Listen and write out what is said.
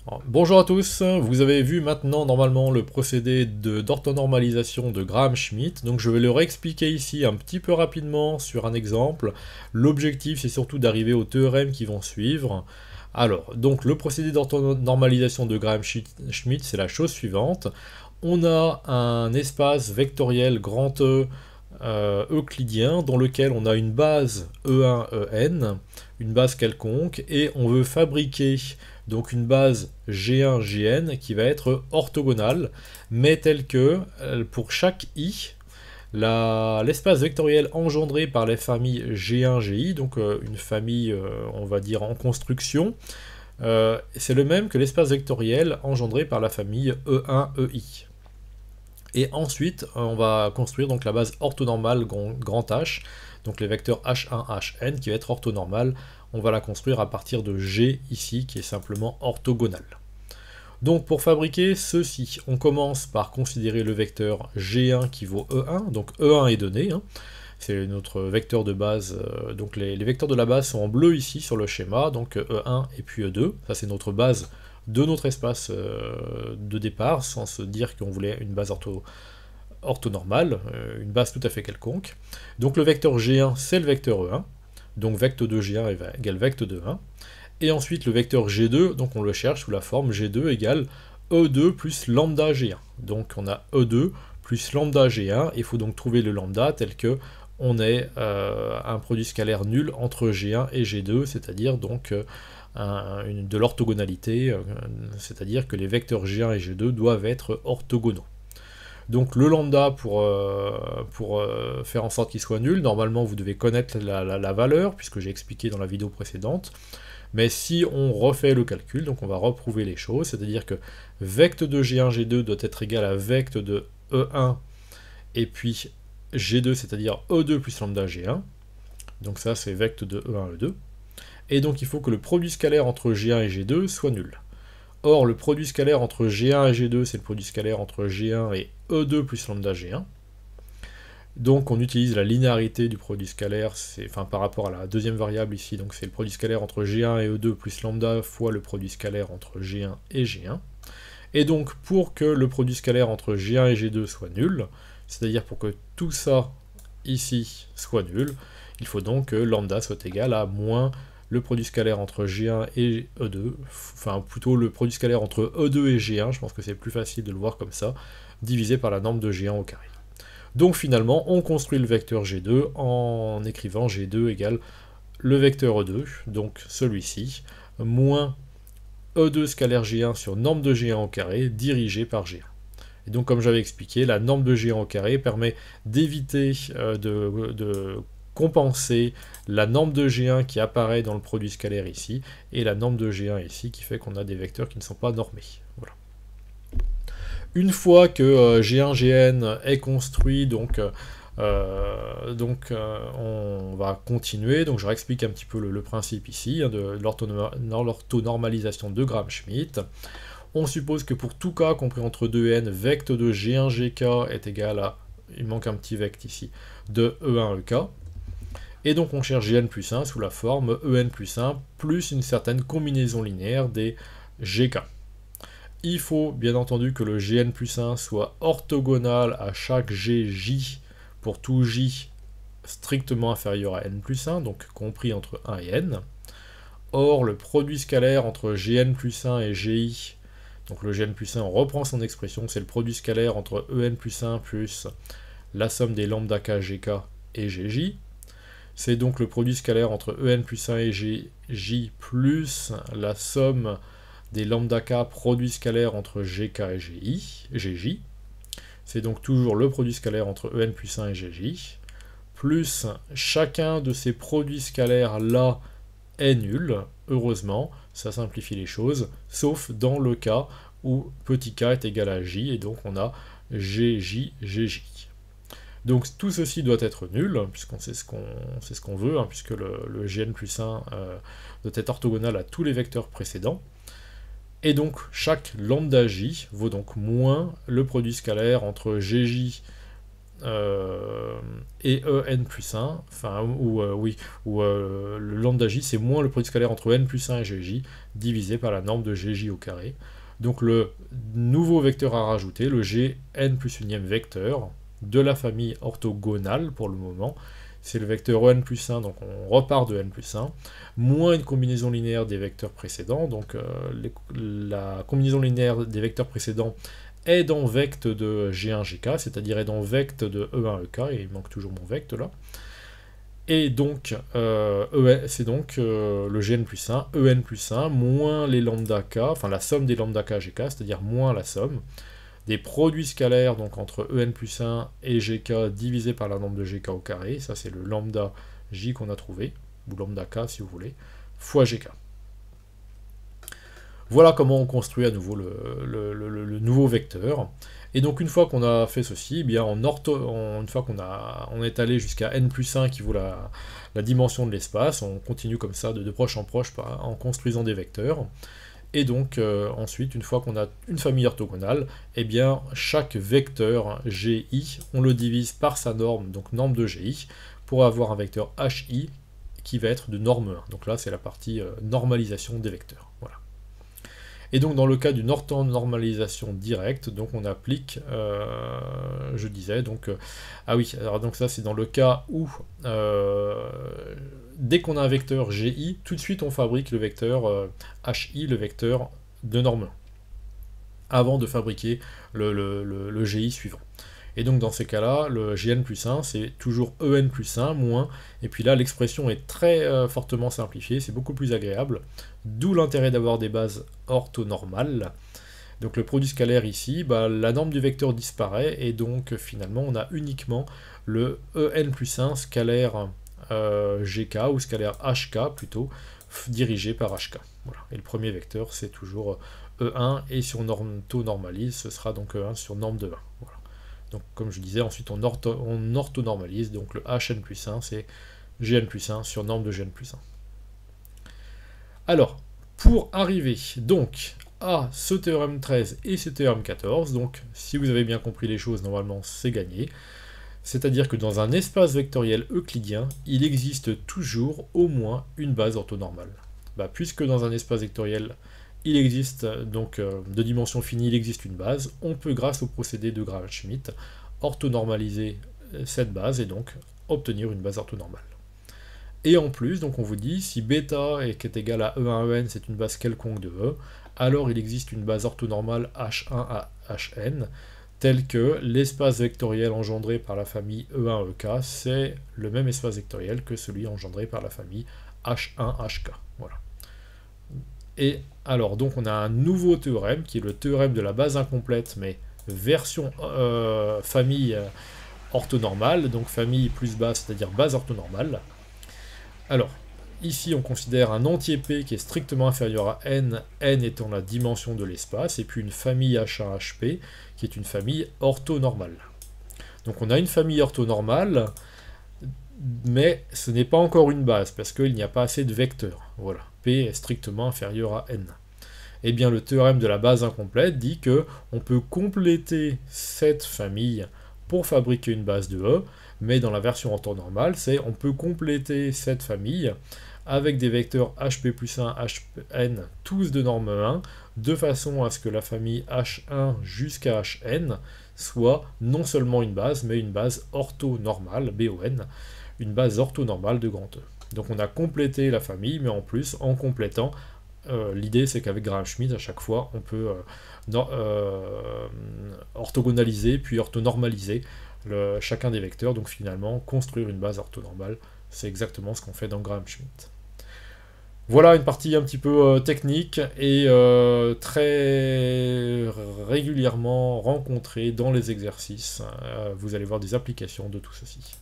Alors, bonjour à tous, vous avez vu maintenant normalement le procédé d'orthonormalisation de Graham-Schmidt, donc je vais le réexpliquer ici un petit peu rapidement sur un exemple. L'objectif c'est surtout d'arriver aux théorèmes qui vont suivre. Alors, donc le procédé d'orthonormalisation de Graham-Schmidt c'est la chose suivante. On a un espace vectoriel grand E euclidien dans lequel on a une base E1, En, une base quelconque, et on veut fabriquer donc une base G1, Gn qui va être orthogonale, mais telle que pour chaque i, l'espace vectoriel engendré par les familles G1, Gi, donc une famille on va dire en construction, c'est le même que l'espace vectoriel engendré par la famille E1, Ei. Et ensuite, on va construire donc la base orthonormale grand H, donc les vecteurs H1, Hn, qui va être orthonormale. On va la construire à partir de G ici, qui est simplement orthogonal. Donc pour fabriquer ceci, on commence par considérer le vecteur G1 qui vaut E1, donc E1 est donné, hein. C'est notre vecteur de base, donc les vecteurs de la base sont en bleu ici sur le schéma, donc E1 et puis E2, ça c'est notre base de notre espace de départ, sans se dire qu'on voulait une base orthonormale, une base tout à fait quelconque. Donc le vecteur G1 c'est le vecteur E1, donc vecte de G1 égale vecte de 1, et ensuite le vecteur G2, donc on le cherche sous la forme G2 égale E2 plus lambda G1. Donc on a E2 plus lambda G1, il faut donc trouver le lambda tel que on ait un produit scalaire nul entre G1 et G2, c'est-à-dire donc de l'orthogonalité, c'est-à-dire que les vecteurs G1 et G2 doivent être orthogonaux. Donc le lambda, pour faire en sorte qu'il soit nul, normalement vous devez connaître la valeur, puisque j'ai expliqué dans la vidéo précédente. Mais si on refait le calcul, donc on va reprouver les choses, c'est-à-dire que vecte de G1, G2 doit être égal à vecte de E1, et puis G2, c'est-à-dire E2 plus lambda G1. Donc ça c'est vecte de E1, E2. Et donc il faut que le produit scalaire entre G1 et G2 soit nul. Or, le produit scalaire entre G1 et G2, c'est le produit scalaire entre G1 et E2 plus lambda G1. Donc on utilise la linéarité du produit scalaire, enfin par rapport à la deuxième variable ici, donc c'est le produit scalaire entre G1 et E2 plus lambda fois le produit scalaire entre G1 et G1. Et donc pour que le produit scalaire entre G1 et G2 soit nul, c'est-à-dire pour que tout ça ici soit nul, il faut donc que lambda soit égal à moins le produit scalaire entre G1 et E2, enfin plutôt le produit scalaire entre E2 et G1, je pense que c'est plus facile de le voir comme ça, divisé par la norme de G1 au carré. Donc finalement, on construit le vecteur G2 en écrivant G2 égale le vecteur E2, donc celui-ci, moins E2 scalaire G1 sur norme de G1 au carré dirigé par G1. Et donc comme j'avais expliqué, la norme de G1 au carré permet d'éviter de compenser la norme de G1 qui apparaît dans le produit scalaire ici, et la norme de G1 ici qui fait qu'on a des vecteurs qui ne sont pas normés. Voilà. Une fois que G1, Gn est construit, donc on va continuer. Donc je réexplique un petit peu le principe ici hein, de l'orthonormalisation de Graham-Schmidt. On suppose que pour tout cas compris entre 2 n, vecte de G1, Gk est égal à, il manque un petit vecte ici, de E1, Ek. Et donc on cherche Gn plus 1 sous la forme En plus 1 plus une certaine combinaison linéaire des Gk. Il faut bien entendu que le Gn plus 1 soit orthogonal à chaque Gj pour tout J strictement inférieur à n plus 1, donc compris entre 1 et n. Or, le produit scalaire entre Gn plus 1 et Gi, donc le Gn plus 1, on reprend son expression, c'est le produit scalaire entre En plus 1 plus la somme des lambda k, Gk et Gj. C'est donc le produit scalaire entre En plus 1 et Gj plus la somme des lambda k produit scalaire entre Gk et Gj. C'est donc toujours le produit scalaire entre En plus 1 et Gj, plus chacun de ces produits scalaires là est nul, heureusement, ça simplifie les choses, sauf dans le cas où petit k est égal à j, et donc on a Gj, Gj. Donc tout ceci doit être nul, puisqu'on sait ce qu'on veut, hein, puisque le Gn plus 1 doit être orthogonal à tous les vecteurs précédents. Et donc chaque lambda j vaut donc moins le produit scalaire entre Gj et en plus 1, enfin, le lambda j, c'est moins le produit scalaire entre n plus 1 et gj, divisé par la norme de gj au carré. Donc le nouveau vecteur à rajouter, le gn plus unième vecteur, de la famille orthogonale pour le moment, c'est le vecteur en plus 1, donc on repart de n plus 1, moins une combinaison linéaire des vecteurs précédents, donc la combinaison linéaire des vecteurs précédents est dans vecte de G1, GK, c'est-à-dire est dans vecte de E1, EK, et il manque toujours mon vecte là. Et donc, c'est donc le Gn plus 1, En plus 1, moins les lambda k, enfin la somme des lambda k, GK, c'est-à-dire moins la somme des produits scalaires, donc entre En plus 1 et GK, divisé par la norme de GK au carré, ça c'est le lambda J qu'on a trouvé, ou lambda k si vous voulez, fois GK. Voilà comment on construit à nouveau le nouveau vecteur. Et donc une fois qu'on a fait ceci, eh bien une fois qu'on est allé jusqu'à n plus 1 qui vaut la dimension de l'espace, on continue comme ça de proche en proche en construisant des vecteurs. Et donc ensuite, une fois qu'on a une famille orthogonale, eh bien chaque vecteur GI, on le divise par sa norme, donc norme de GI, pour avoir un vecteur HI qui va être de norme 1. Donc là, c'est la partie normalisation des vecteurs. Voilà. Et donc dans le cas d'une orthonormalisation directe, donc on applique, je disais, donc ah oui, alors donc ça c'est dans le cas où dès qu'on a un vecteur GI, tout de suite on fabrique le vecteur HI, le vecteur de norme 1, avant de fabriquer le GI suivant. Et donc dans ces cas-là, le Gn plus 1, c'est toujours En plus 1 moins, et puis là l'expression est très fortement simplifiée, c'est beaucoup plus agréable, d'où l'intérêt d'avoir des bases orthonormales. Donc le produit scalaire ici, la norme du vecteur disparaît, et donc finalement on a uniquement le En plus 1 scalaire GK, ou scalaire HK plutôt, dirigé par HK. Voilà. Et le premier vecteur c'est toujours E1, et si on orthonormalise, ce sera donc E1 sur norme de 1. Voilà. Donc comme je disais, ensuite on orthonormalise, donc le Hn plus 1 c'est Gn plus 1 sur norme de Gn plus 1. Alors, pour arriver donc à ce théorème 13 et ce théorème 14, donc si vous avez bien compris les choses, normalement c'est gagné, c'est-à-dire que dans un espace vectoriel euclidien, il existe toujours au moins une base orthonormale. Puisque dans un espace vectoriel il existe donc de dimension finie, il existe une base, on peut grâce au procédé de Gram-Schmidt orthonormaliser cette base et donc obtenir une base orthonormale. Et en plus, donc on vous dit, si bêta est égal à E1 En, c'est une base quelconque de E, alors il existe une base orthonormale H1 à Hn, tel que l'espace vectoriel engendré par la famille E1 EK, c'est le même espace vectoriel que celui engendré par la famille H1 HK. Voilà. Et alors, donc on a un nouveau théorème, qui est le théorème de la base incomplète, mais version famille orthonormale, donc famille plus base, c'est-à-dire base orthonormale. Alors, ici on considère un entier P qui est strictement inférieur à n, n étant la dimension de l'espace, et puis une famille H1 HP, qui est une famille orthonormale. Donc on a une famille orthonormale, mais ce n'est pas encore une base, parce qu'il n'y a pas assez de vecteurs. Voilà, P est strictement inférieur à n. Eh bien, le théorème de la base incomplète dit que on peut compléter cette famille pour fabriquer une base de E, mais dans la version orthonormale, c'est on peut compléter cette famille avec des vecteurs HP plus 1, Hn, tous de norme 1, de façon à ce que la famille H1 jusqu'à Hn soit non seulement une base, mais une base orthonormale, BON, une base orthonormale de grand E. Donc on a complété la famille, mais en plus, en complétant, l'idée c'est qu'avec Gram-Schmidt, à chaque fois, on peut orthogonaliser, puis orthonormaliser chacun des vecteurs, donc finalement, construire une base orthonormale, c'est exactement ce qu'on fait dans Gram-Schmidt. Voilà une partie un petit peu technique et très régulièrement rencontrée dans les exercices. Vous allez voir des applications de tout ceci.